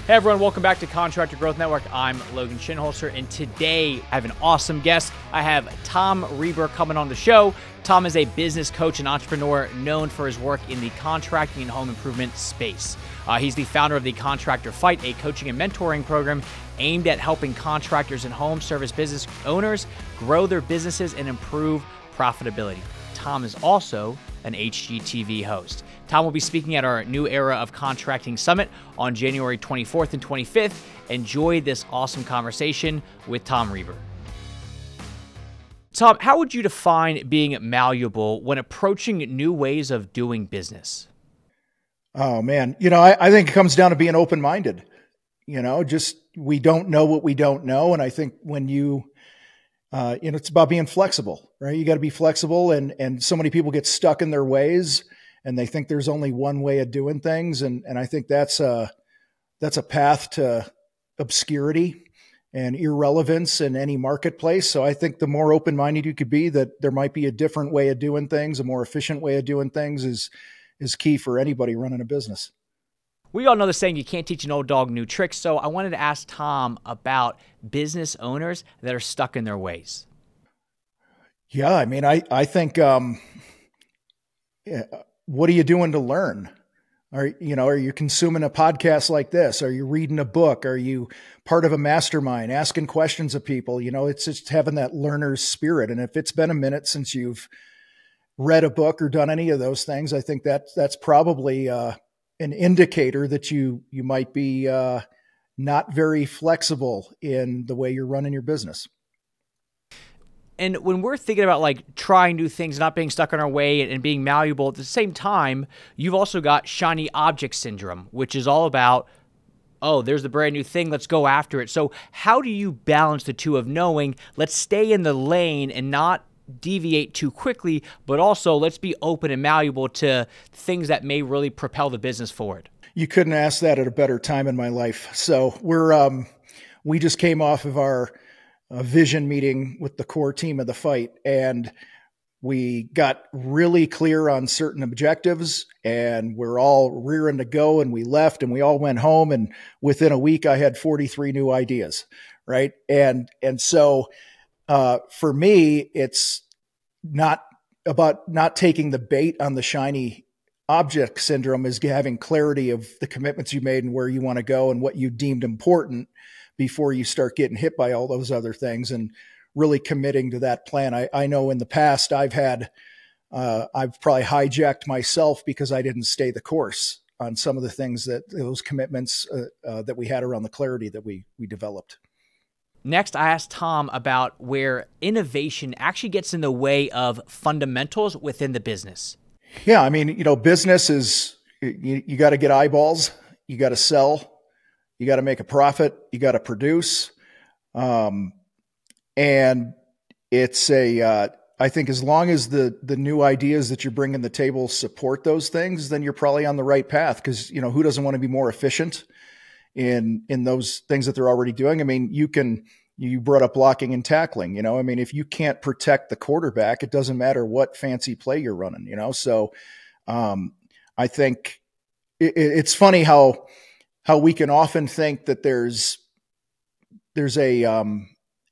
Hey everyone, welcome back to Contractor Growth Network. I'm Logan Shinholster, and today I have an awesome guest. I have Tom Reber coming on the show. Tom is a business coach and entrepreneur known for his work in the contracting and home improvement space. He's the founder of the Contractor Fight, a coaching and mentoring program aimed at helping contractors and home service business owners grow their businesses and improve profitability. Tom is also an HGTV host. Tom will be speaking at our New Era of Contracting Summit on January 24th and 25th. Enjoy this awesome conversation with Tom Reber. Tom, how would you define being malleable when approaching new ways of doing business? Oh, man. I think it comes down to being open-minded. Just we don't know what we don't know. And I think when it's about being flexible, right? You got to be flexible. And so many people get stuck in their ways and they think there's only one way of doing things. And I think that's a path to obscurity and irrelevance in any marketplace. So I think the more open-minded you could be, that there might be a different way of doing things, a more efficient way of doing things is key for anybody running a business. We all know the saying, you can't teach an old dog new tricks. So I wanted to ask Tom about business owners that are stuck in their ways. Yeah. I mean, I think, what are you doing to learn? Are you consuming a podcast like this? Are you reading a book? Are you part of a mastermind, asking questions of people? It's just having that learner's spirit. And if it's been a minute since you've read a book or done any of those things, I think that's probably an indicator that you might be not very flexible in the way you're running your business. And when we're thinking about like trying new things, not being stuck in our way and being malleable at the same time, you've also got shiny object syndrome, which is all about, oh, there's the brand new thing, let's go after it. So how do you balance the two of knowing, let's stay in the lane and not deviate too quickly, but also let's be open and malleable to things that may really propel the business forward? You couldn't ask that at a better time in my life. So we just came off of our vision meeting with the core team of the fight, and we got really clear on certain objectives, and we're all rearing to go, and we left and we all went home, and within a week I had 43 new ideas. Right. And so for me, it's not about not taking the bait on the shiny object syndrome, is having clarity of the commitments you made and where you want to go and what you deemed important before you start getting hit by all those other things, and really committing to that plan. I know in the past I've probably hijacked myself because I didn't stay the course on some of the things those commitments that we had around the clarity that we developed. Next, I asked Tom about where innovation actually gets in the way of fundamentals within the business. Yeah. I mean, business is, you got to get eyeballs, you got to sell, you got to make a profit, you got to produce. And it's I think as long as the new ideas that you're bringing to the table support those things, then you're probably on the right path. Cause who doesn't want to be more efficient in those things that they're already doing? I mean, you brought up blocking and tackling, I mean, if you can't protect the quarterback, it doesn't matter what fancy play you're running, So, I think it's funny how we can often think that there's a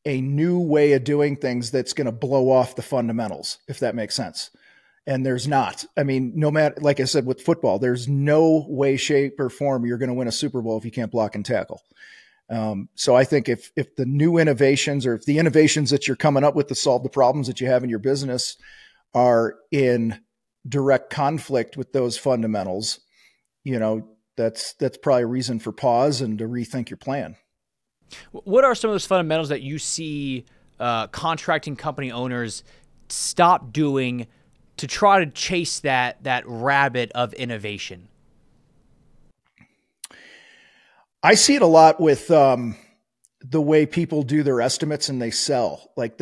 new way of doing things that's going to blow off the fundamentals, if that makes sense. And there's not. I mean, no matter, like I said, with football, there's no way, shape, or form you're going to win a Super Bowl if you can't block and tackle. So I think if the new innovations, or if the innovations that you're coming up with to solve the problems that you have in your business are in direct conflict with those fundamentals, that's probably a reason for pause and to rethink your plan. What are some of those fundamentals that you see contracting company owners stop doing to try to chase that rabbit of innovation? I see it a lot with the way people do their estimates and they sell. Like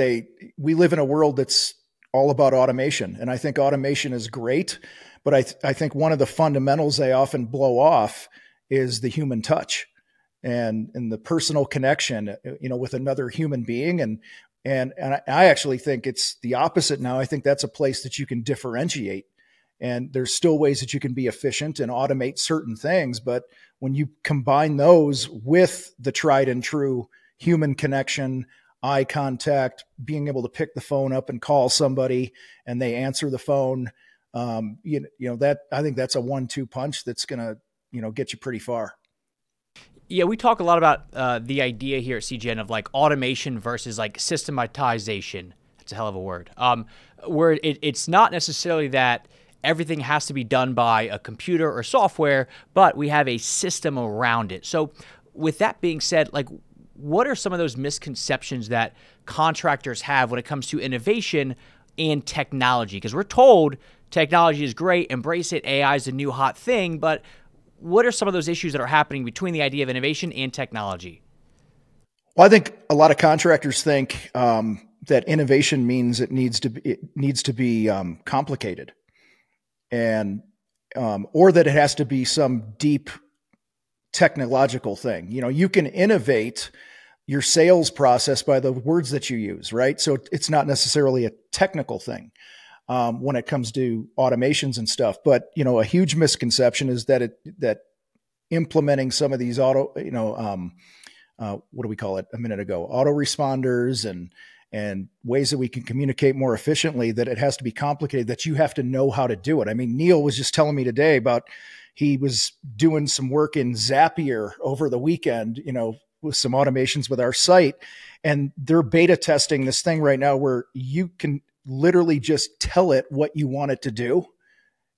we live in a world that's all about automation, and I think automation is great, but I think one of the fundamentals they often blow off is the human touch and the personal connection, with another human being. And I actually think it's the opposite now. I think that's a place that you can differentiate And there's still ways that you can be efficient and automate certain things. But when you combine those with the tried and true human connection, eye contact, being able to pick the phone up and call somebody and they answer the phone, that I think that's a 1-2 punch that's going to, get you pretty far. Yeah, we talk a lot about the idea here at CGN of like automation versus like systematization. That's a hell of a word. Where it's not necessarily that everything has to be done by a computer or software, but we have a system around it. So with that being said, like what are some of those misconceptions that contractors have when it comes to innovation and technology? Because we're told technology is great, embrace it, AI is a new hot thing, but what are some of those issues that are happening between the idea of innovation and technology? Well, I think a lot of contractors think that innovation means it needs to be complicated, and or that it has to be some deep technological thing. You can innovate your sales process by the words that you use, right? So it's not necessarily a technical thing when it comes to automations and stuff. But a huge misconception is that implementing some of these what do we call it a minute ago? Autoresponders and ways that we can communicate more efficiently, that it has to be complicated, that you have to know how to do it. I mean, Neil was just telling me today about he was doing some work in Zapier over the weekend, with some automations with our site, and they're beta testing this thing right now where you can literally just tell it what you want it to do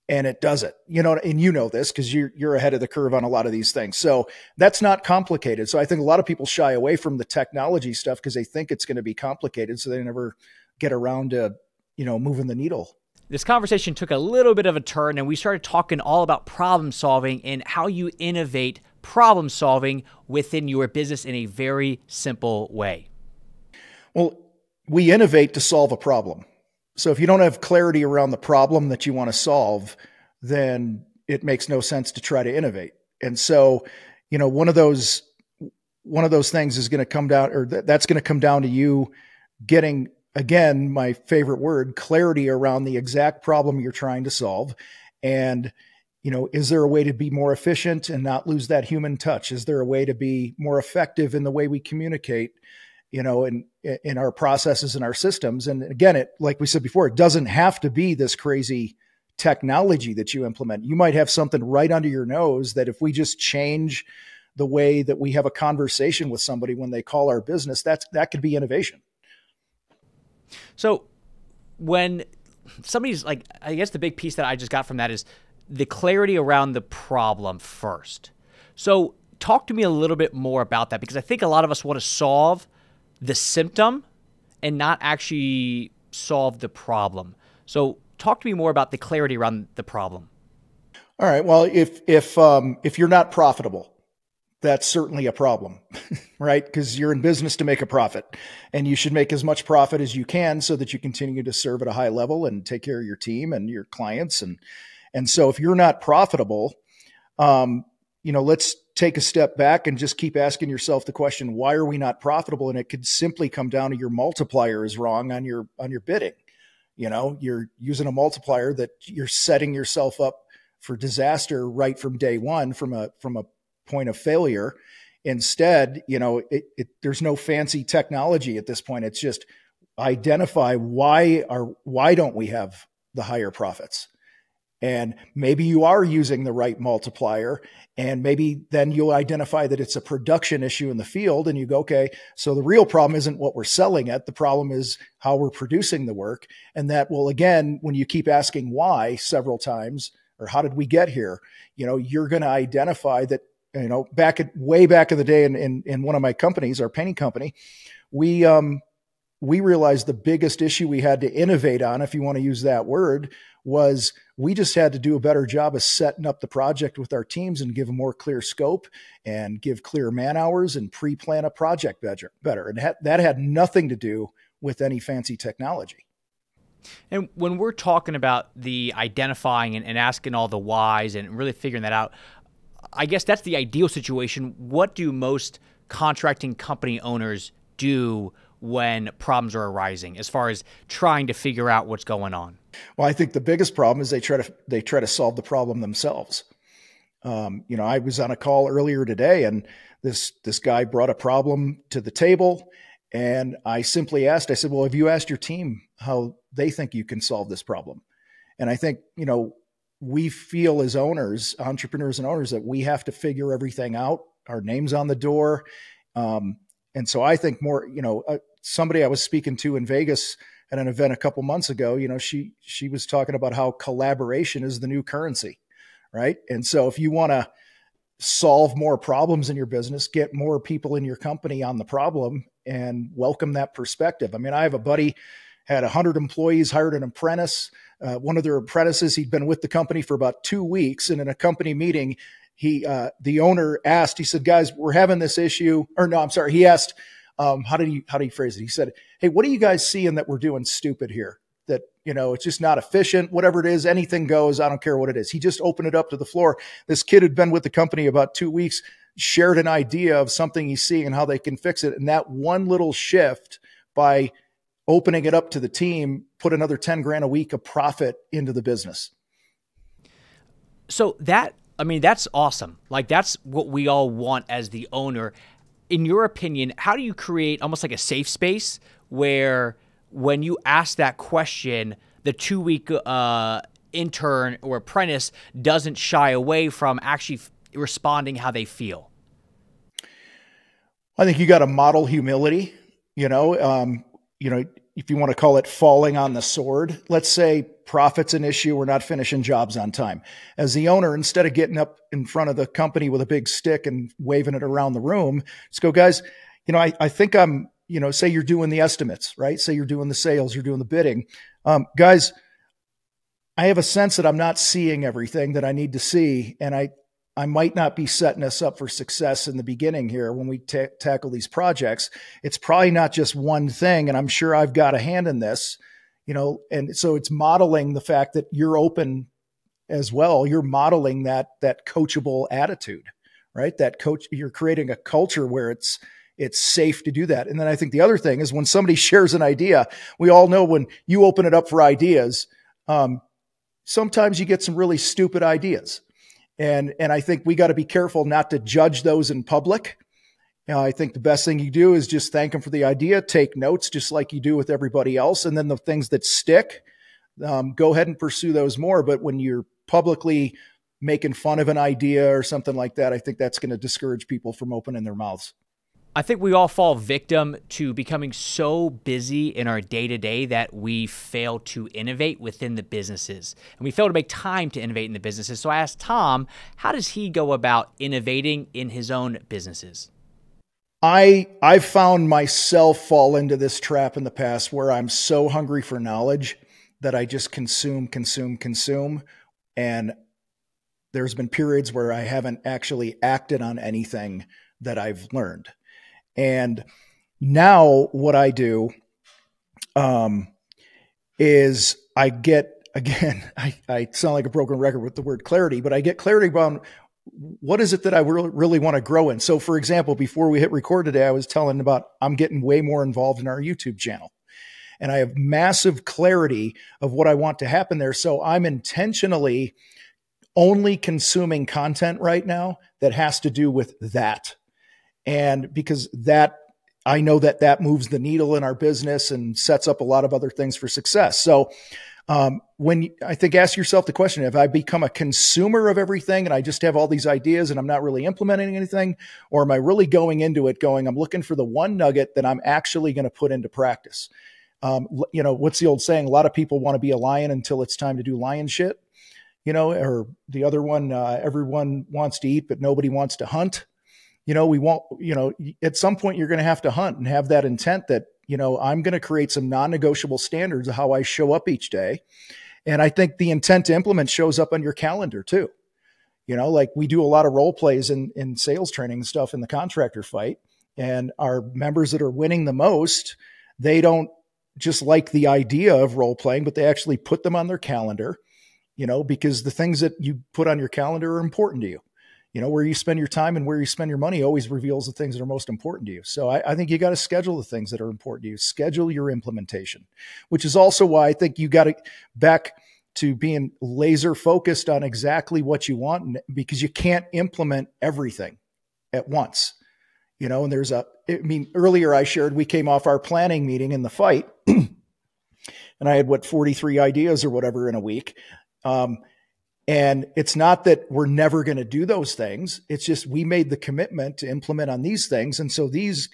and it does it, and this because you're ahead of the curve on a lot of these things. So that's not complicated. So I think a lot of people shy away from the technology stuff because they think it's going to be complicated. So they never get around to, moving the needle. This conversation took a little bit of a turn and we started talking all about problem solving and how you innovate problem solving within your business in a very simple way. Well, we innovate to solve a problem. So if you don't have clarity around the problem that you want to solve, then it makes no sense to try to innovate. And so, one of those things is going to come down, or that's going to come down to you getting, again, my favorite word, clarity around the exact problem you're trying to solve. And, is there a way to be more efficient and not lose that human touch? Is there a way to be more effective in the way we communicate, in our processes and our systems? And again, like we said before, it doesn't have to be this crazy technology that you implement. You might have something right under your nose that if we just change the way that we have a conversation with somebody when they call our business, that could be innovation. So when somebody's like, I guess the big piece that I just got from that is the clarity around the problem first. So talk to me a little bit more about that, because I think a lot of us want to solve the symptom and not actually solve the problem. So talk to me more about the clarity around the problem. All right. Well, if you're not profitable, that's certainly a problem, right? Because you're in business to make a profit, and you should make as much profit as you can so that you continue to serve at a high level and take care of your team and your clients. And so if you're not profitable, let's take a step back and just keep asking yourself the question, why are we not profitable? And it could simply come down to your multiplier is wrong on your bidding. You're using a multiplier that you're setting yourself up for disaster right from day one, from a point of failure. Instead, there's no fancy technology at this point. It's just identify why don't we have the higher profits? And maybe you are using the right multiplier, and maybe then you'll identify that it's a production issue in the field, and you go, okay, so the real problem isn't what we're selling at. The problem is how we're producing the work. And that will, again, when you keep asking why several times, or how did we get here, you're going to identify that, way back in the day in one of my companies, our painting company, we realized the biggest issue we had to innovate on, if you want to use that word, was we just had to do a better job of setting up the project with our teams and give a more clear scope and give clear man hours and pre-plan a project better. And that had nothing to do with any fancy technology. And when we're talking about the identifying and asking all the whys and really figuring that out, I guess that's the ideal situation. What do most contracting company owners do when problems are arising as far as trying to figure out what's going on? Well, I think the biggest problem is they try to solve the problem themselves. I was on a call earlier today, and this guy brought a problem to the table, and I simply asked. I said, "Well, have you asked your team how they think you can solve this problem?" And I think we feel as owners, entrepreneurs and owners, that we have to figure everything out. Our name's on the door, and so I think more. Somebody I was speaking to in Vegas at an event a couple months ago, she was talking about how collaboration is the new currency, right? And so if you want to solve more problems in your business, get more people in your company on the problem and welcome that perspective. I mean, I have a buddy had 100 employees, hired an apprentice. One of their apprentices, he'd been with the company for about 2 weeks, and in a company meeting, the owner asked, he said, "Guys, we're having this issue," or no, I'm sorry. He asked, how do you phrase it? He said, "Hey, what are you guys seeing that we're doing stupid here? That, it's just not efficient, whatever it is, anything goes. I don't care what it is." He just opened it up to the floor. This kid had been with the company about 2 weeks, shared an idea of something he's seeing and how they can fix it. And that one little shift by opening it up to the team put another 10 grand a week of profit into the business. So that's awesome. Like, that's what we all want as the owner. In your opinion, how do you create almost like a safe space where when you ask that question, the 2-week intern or apprentice doesn't shy away from actually responding how they feel? I think you got to model humility, if you want to call it falling on the sword. Let's say profit's an issue. We're not finishing jobs on time. As the owner, instead of getting up in front of the company with a big stick and waving it around the room, just go, "Guys, I think I'm, say you're doing the estimates, right? Say you're doing the sales, you're doing the bidding. Guys, I have a sense that I'm not seeing everything that I need to see. And I might not be setting us up for success in the beginning here when we tackle these projects. It's probably not just one thing. And I'm sure I've got a hand in this, and so it's modeling the fact that you're open as well. You're modeling that coachable attitude, right? You're creating a culture where it's safe to do that. And then I think the other thing is when somebody shares an idea, we all know when you open it up for ideas, sometimes you get some really stupid ideas. And I think we got to be careful not to judge those in public. I think the best thing you do is just thank them for the idea, take notes just like you do with everybody else. And then the things that stick, go ahead and pursue those more. But when you're publicly making fun of an idea or something like that, I think that's going to discourage people from opening their mouths. I think we all fall victim to becoming so busy in our day-to-day that we fail to innovate within the businesses. And we fail to make time to innovate in the businesses. So I asked Tom, how does he go about innovating in his own businesses? I've found myself fall into this trap in the past where I'm so hungry for knowledge that I just consume. And there's been periods where I haven't actually acted on anything that I've learned. And now what I do is I get, again, I sound like a broken record with the word clarity, but I get clarity about what is it that I really want to grow in. So for example, before we hit record today, I was telling about I'm getting way more involved in our YouTube channel. And I have massive clarity of what I want to happen there. So I'm intentionally only consuming content right now that has to do with that. And because I know that moves the needle in our business and sets up a lot of other things for success. So ask yourself the question, have I become a consumer of everything and I just have all these ideas and I'm not really implementing anything? Or am I really going into it I'm looking for the one nugget that I'm actually going to put into practice? What's the old saying? A lot of people want to be a lion until it's time to do lion shit, or the other one, everyone wants to eat, but nobody wants to hunt. At some point you're going to have to hunt and have that intent that, I'm going to create some non-negotiable standards of how I show up each day. And I think the intent to implement shows up on your calendar too. Like we do a lot of role plays in sales training and stuff in the Contractor Fight, and our members that are winning the most, they don't just like the idea of role playing, but they actually put them on their calendar, because the things that you put on your calendar are important to you. Where you spend your time and where you spend your money always reveals the things that are most important to you. So I think you got to schedule the things that are important to you. Schedule your implementation, which is also why I think you got to back to being laser focused on exactly what you want, because you can't implement everything at once. And earlier I shared, we came off our planning meeting in the fight and I had 43 ideas or whatever in a week. And it's not that we're never going to do those things. It's just, we made the commitment to implement on these things. And so these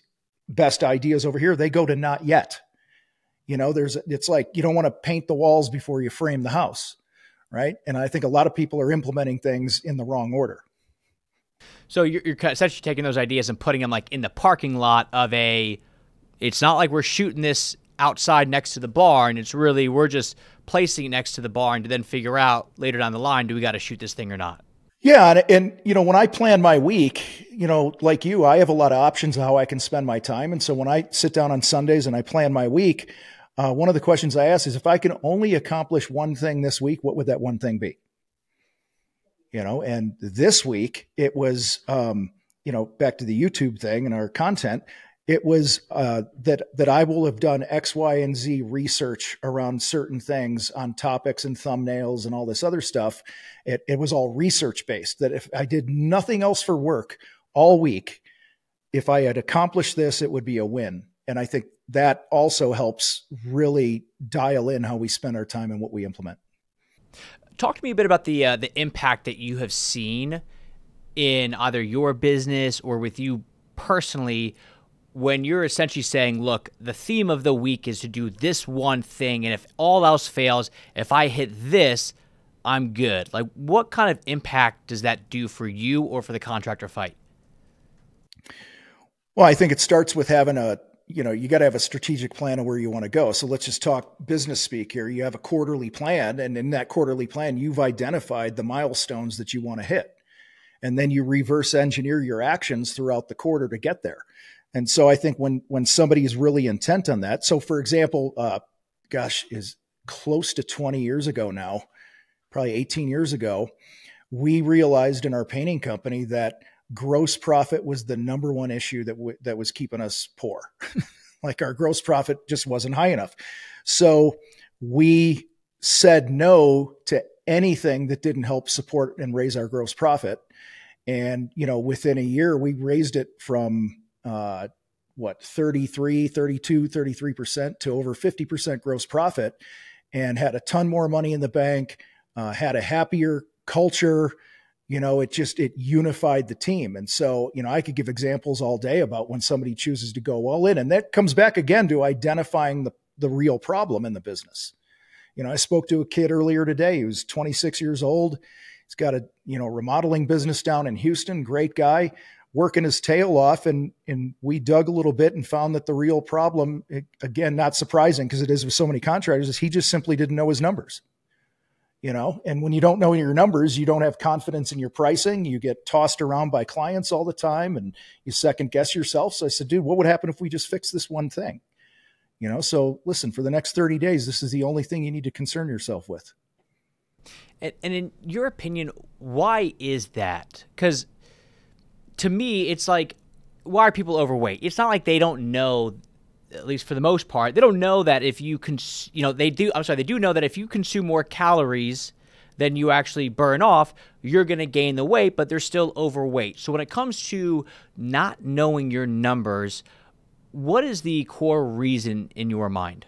best ideas over here, they go to not yet. It's like, you don't want to paint the walls before you frame the house. Right. And I think a lot of people are implementing things in the wrong order. So you're essentially taking those ideas and putting them like in the parking lot of it's not like we're shooting this outside next to the barn. It's really, we're just placing it next to the barn to then figure out later down the line, do we got to shoot this thing or not? Yeah. And when I plan my week, like you, I have a lot of options of how I can spend my time. And so when I sit down on Sundays and I plan my week, one of the questions I ask is, if I can only accomplish one thing this week, what would that one thing be? And this week it was, back to the YouTube thing and our content, it was that I will have done X, Y, and Z research around certain things on topics and thumbnails and all this other stuff. It was all research based, that if I did nothing else for work all week, if I had accomplished this, it would be a win. And I think that also helps really dial in how we spend our time and what we implement. Talk to me a bit about the impact that you have seen in either your business or with you personally, when you're essentially saying, look, the theme of the week is to do this one thing, and if all else fails, if I hit this, I'm good. Like, what kind of impact does that do for you or for the Contractor Fight? Well, I think it starts with having you got to have a strategic plan of where you want to go. So let's just talk business speak here. You have a quarterly plan, and in that quarterly plan, you've identified the milestones that you want to hit. And then you reverse engineer your actions throughout the quarter to get there. And so I think when somebody is really intent on that, so for example, is close to 20 years ago now, probably 18 years ago, we realized in our painting company that gross profit was the number one issue that was keeping us poor. Like, our gross profit just wasn't high enough. So we said no to anything that didn't help support and raise our gross profit. And, within a year, we raised it from 33% to over 50% gross profit, and had a ton more money in the bank, had a happier culture. It unified the team. And so, I could give examples all day about when somebody chooses to go all in, and that comes back again to identifying the real problem in the business. I spoke to a kid earlier today who's 26 years old. He's got a, remodeling business down in Houston, great guy, working his tail off. And we dug a little bit and found that the real problem, again, not surprising because it is with so many contractors, is he just simply didn't know his numbers. And when you don't know your numbers, you don't have confidence in your pricing. You get tossed around by clients all the time and you second guess yourself. So I said, dude, what would happen if we just fix this one thing? So listen, for the next 30 days, this is the only thing you need to concern yourself with. And in your opinion, why is that? Because to me, it's like, why are people overweight? It's not like they don't know, at least for the most part, they don't know that if you they do know that if you consume more calories than you actually burn off, you're going to gain the weight, but they're still overweight. So when it comes to not knowing your numbers, what is the core reason in your mind?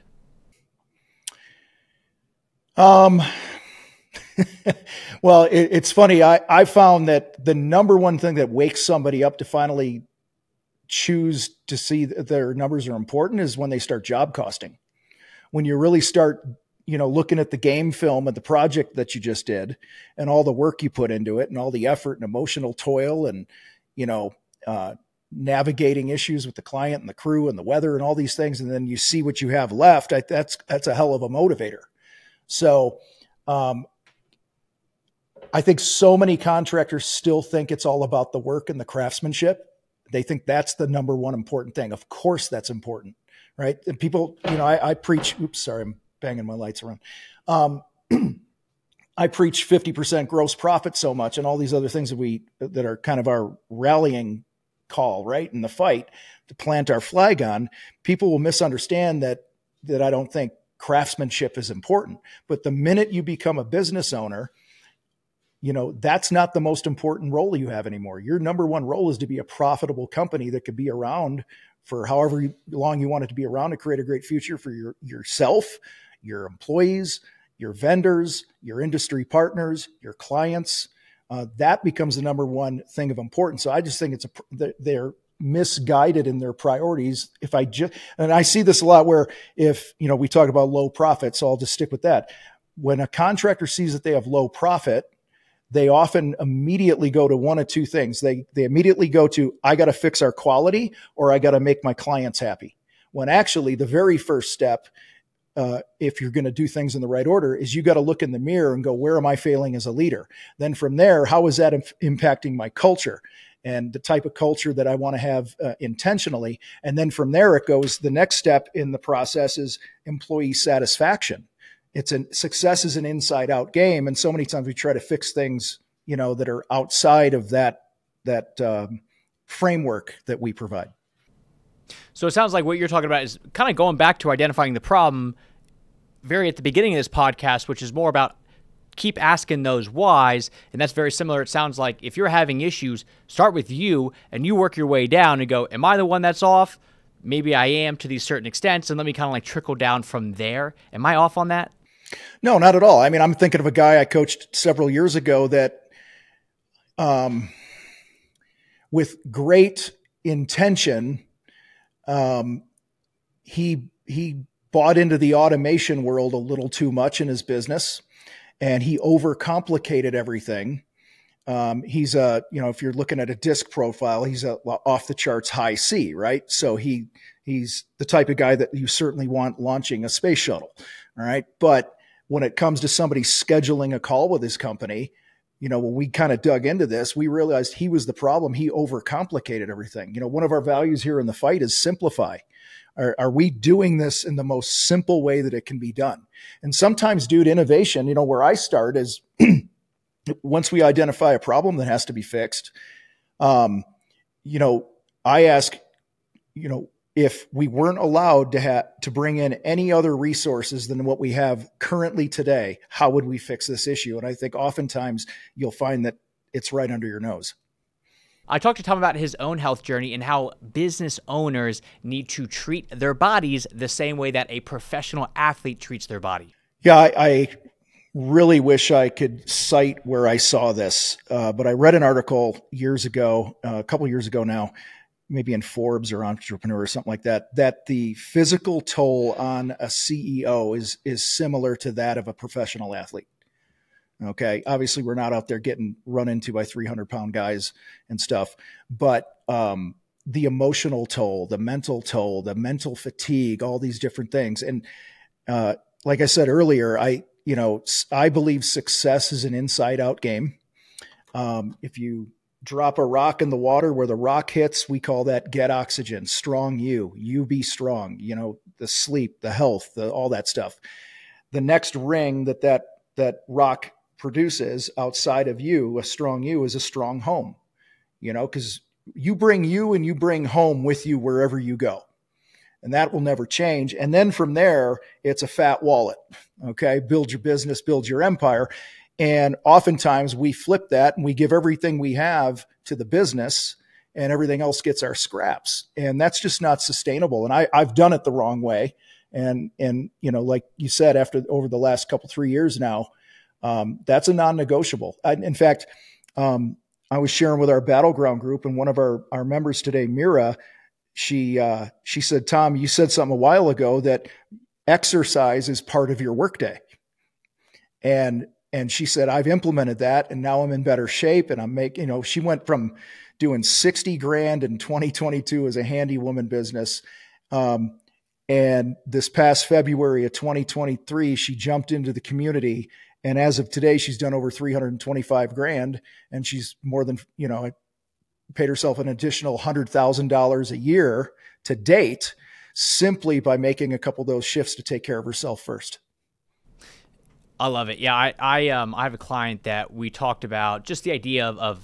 Well, it's funny. I found that the number one thing that wakes somebody up to finally choose to see that their numbers are important is when they start job costing. When you really start, looking at the game film of the project that you just did and all the work you put into it and all the effort and emotional toil and, navigating issues with the client and the crew and the weather and all these things. And then you see what you have left. That's a hell of a motivator. So, I think so many contractors still think it's all about the work and the craftsmanship. They think that's the number one important thing. Of course, that's important, right? And people, I preach, oops, sorry, I'm banging my lights around. I preach 50% gross profit so much and all these other things that are kind of our rallying call, right? In the fight to plant our flag on, people will misunderstand that I don't think craftsmanship is important. But the minute you become a business owner, that's not the most important role you have anymore. Your number one role is to be a profitable company that could be around for however long you want it to be around to create a great future for yourself, your employees, your vendors, your industry partners, your clients. That becomes the number one thing of importance. So I just think they're misguided in their priorities. And I see this a lot where we talk about low profit, so I'll just stick with that. When a contractor sees that they have low profit, they often immediately go to one of two things. They immediately go to, I got to fix our quality, or I got to make my clients happy. When actually the very first step, if you're going to do things in the right order, is you got to look in the mirror and go, where am I failing as a leader? Then from there, how is that impacting my culture and the type of culture that I want to have intentionally? And then from there, it goes, the next step in the process is employee satisfaction. Success is an inside out game. And so many times we try to fix things, that are outside of that framework that we provide. So it sounds like what you're talking about is kind of going back to identifying the problem very at the beginning of this podcast, which is more about keep asking those whys. And that's very similar. It sounds like if you're having issues, start with you and you work your way down and go, am I the one that's off? Maybe I am to these certain extents. And let me kind of like trickle down from there. Am I off on that? No, not at all. I mean, I'm thinking of a guy I coached several years ago that, with great intention, he bought into the automation world a little too much in his business, and he overcomplicated everything. He's if you're looking at a disc profile, he's a off the charts high C, right? So he's the type of guy that you certainly want launching a space shuttle. All right. But when it comes to somebody scheduling a call with his company, when we kind of dug into this, we realized he was the problem. He overcomplicated everything. One of our values here in the fight is simplify. Are we doing this in the most simple way that it can be done? And sometimes, dude, innovation, where I start is once we identify a problem that has to be fixed, I ask, if we weren't allowed to bring in any other resources than what we have currently today, how would we fix this issue? And I think oftentimes you'll find that it's right under your nose. I talked to Tom about his own health journey and how business owners need to treat their bodies the same way that a professional athlete treats their body. Yeah, I really wish I could cite where I saw this, but I read an article years ago, a couple years ago now, maybe in Forbes or Entrepreneur or something like that, that the physical toll on a CEO is similar to that of a professional athlete. Okay. Obviously we're not out there getting run into by 300-pound guys and stuff, but the emotional toll, the mental fatigue, all these different things. And like I said earlier, I believe success is an inside out game. If you drop a rock in the water, where the rock hits, we call that get oxygen. Strong you be strong, the sleep, the health, all that stuff. The next ring that rock produces outside of you, a strong you, is a strong home, because you bring home with you wherever you go. And that will never change. And then from there, it's a fat wallet. Okay. Build your business, build your empire. And oftentimes we flip that and we give everything we have to the business and everything else gets our scraps. And that's just not sustainable. And I've done it the wrong way. And like you said, over the last 3 years now, that's a non-negotiable. In fact, I was sharing with our Battleground group, and one of our members today, Mira, she said, Tom, you said something a while ago that exercise is part of your workday. And she said, I've implemented that and now I'm in better shape. And she went from doing 60 grand in 2022 as a handy woman business. And this past February of 2023, she jumped into the community. And as of today, she's done over 325 grand, and she's more than, paid herself an additional $100,000 a year to date, simply by making a couple of those shifts to take care of herself first. I love it. Yeah, I have a client that we talked about just the idea of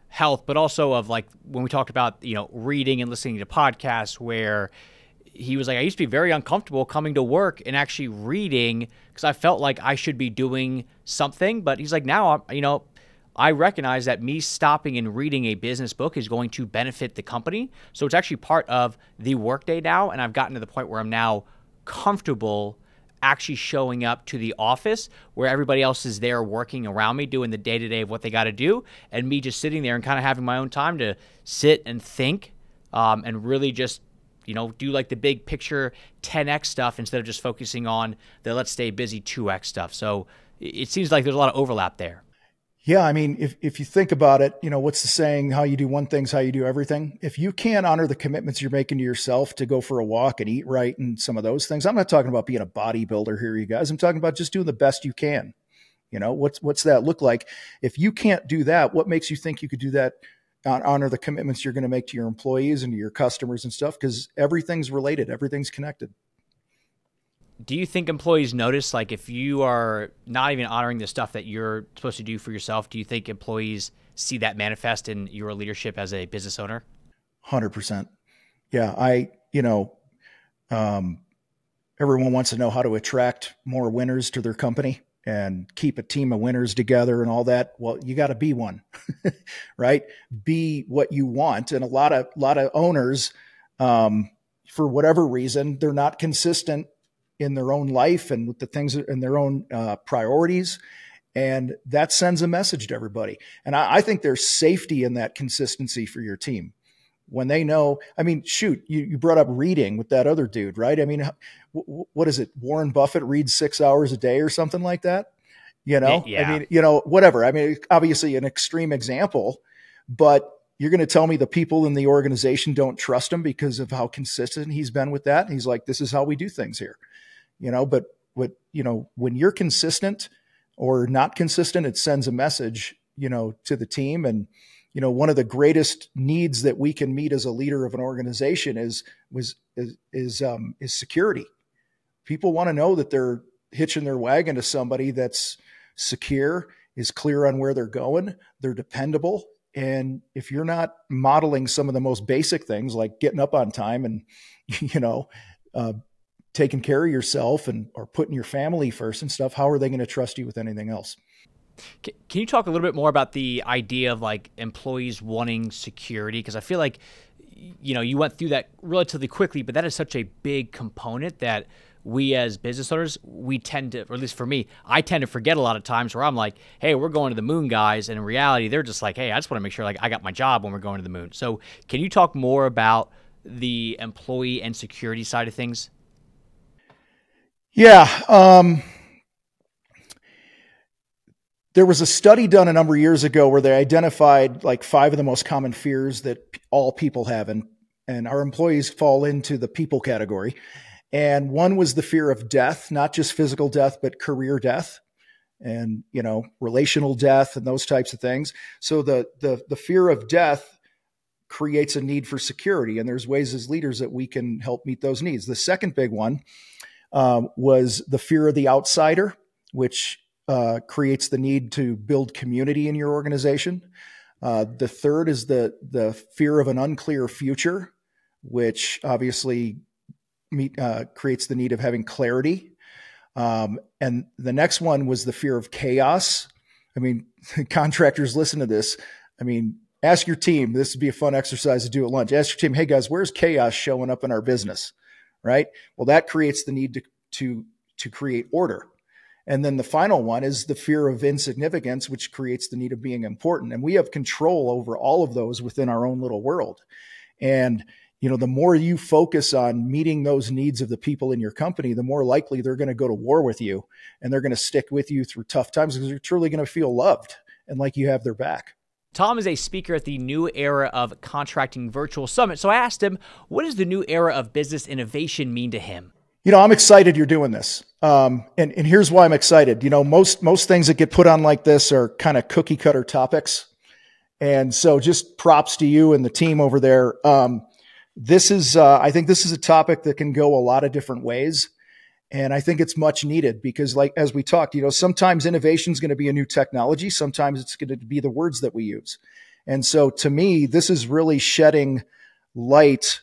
health, but also of like when we talked about, reading and listening to podcasts, where he was like, I used to be very uncomfortable coming to work and actually reading because I felt like I should be doing something. But he's like, now, I recognize that me stopping and reading a business book is going to benefit the company. So it's actually part of the workday now. And I've gotten to the point where I'm now comfortable actually showing up to the office where everybody else is there working around me, doing the day-to-day of what they got to do, and me just sitting there and kind of having my own time to sit and think, and really just, do like the big picture 10x stuff instead of just focusing on the let's stay busy 2x stuff. So it seems like there's a lot of overlap there. Yeah. I mean, if you think about it, what's the saying? How you do one thing's how you do everything. If you can't honor the commitments you're making to yourself to go for a walk and eat right and some of those things, I'm not talking about being a bodybuilder here, you guys. I'm talking about just doing the best you can. What's that look like? If you can't do that, what makes you think you could do that? Honor the commitments you're going to make to your employees and to your customers and stuff, because everything's related. Everything's connected. Do you think employees notice, like if you are not even honoring the stuff that you're supposed to do for yourself, do you think employees see that manifest in your leadership as a business owner? 100%. Yeah. Everyone wants to know how to attract more winners to their company and keep a team of winners together and all that. Well, you got to be one, right? Be what you want. And a lot of owners, for whatever reason, they're not consistent in their own life and with the things in their own priorities. And that sends a message to everybody. And I think there's safety in that consistency for your team. When they know, I mean, shoot, you brought up reading with that other dude, right? I mean, what is it? Warren Buffett reads 6 hours a day or something like that. Yeah. I mean, whatever. I mean, obviously an extreme example, but you're going to tell me the people in the organization don't trust him because of how consistent he's been with that. And he's like, this is how we do things here. But when you're consistent or not consistent, it sends a message, to the team. And, one of the greatest needs that we can meet as a leader of an organization is security. People want to know that they're hitching their wagon to somebody that's secure, is clear on where they're going, they're dependable. And if you're not modeling some of the most basic things like getting up on time and, taking care of yourself or putting your family first and stuff, how are they going to trust you with anything else? Can you talk a little bit more about the idea of like employees wanting security? Because I feel like, you went through that relatively quickly, but that is such a big component that we as business owners, we tend to, or at least for me, I tend to forget a lot of times where I'm like, hey, we're going to the moon, guys. And in reality, they're just like, hey, I just want to make sure like I got my job when we're going to the moon. So can you talk more about the employee and security side of things? Yeah. There was a study done a number of years ago where they identified like 5 of the most common fears that all people have. And our employees fall into the people category. And one was the fear of death, not just physical death, but career death and, relational death and those types of things. So the fear of death creates a need for security. And there's ways as leaders that we can help meet those needs. The second big one was the fear of the outsider, which creates the need to build community in your organization. The third is the fear of an unclear future, which obviously creates the need of having clarity. And the next one was the fear of chaos. I mean, contractors, listen to this. I mean, ask your team, this would be a fun exercise to do at lunch. Ask your team, hey guys, where's chaos showing up in our business? Right? Well, that creates the need to create order. And then the final one is the fear of insignificance, which creates the need of being important. And we have control over all of those within our own little world. And, the more you focus on meeting those needs of the people in your company, the more likely they're going to go to war with you and they're going to stick with you through tough times because you're truly going to feel loved and like you have their back. Tom is a speaker at the New Era of Contracting Virtual Summit. So I asked him, what does the new era of business innovation mean to him? I'm excited you're doing this. And here's why I'm excited. Most things that get put on like this are kind of cookie cutter topics. And so just props to you and the team over there. I think this is a topic that can go a lot of different ways. And I think it's much needed because, like, as we talked, sometimes innovation is going to be a new technology. Sometimes it's going to be the words that we use. And so to me, this is really shedding light.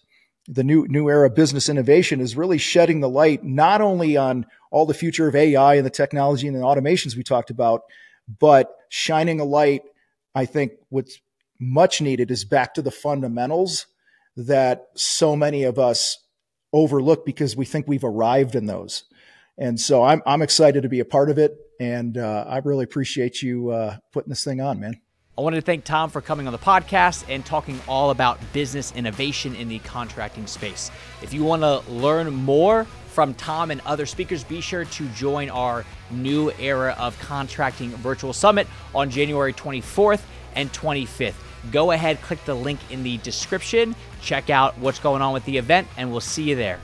The new era of business innovation is really shedding the light, not only on all the future of AI and the technology and the automations we talked about, but shining a light. I think what's much needed is back to the fundamentals that so many of us overlook because we think we've arrived in those. And so I'm excited to be a part of it. And I really appreciate you putting this thing on, man. I wanted to thank Tom for coming on the podcast and talking all about business innovation in the contracting space. If you want to learn more from Tom and other speakers, be sure to join our New Era of Contracting Virtual Summit on January 24th and 25th. Go ahead, click the link in the description, check out what's going on with the event, and we'll see you there.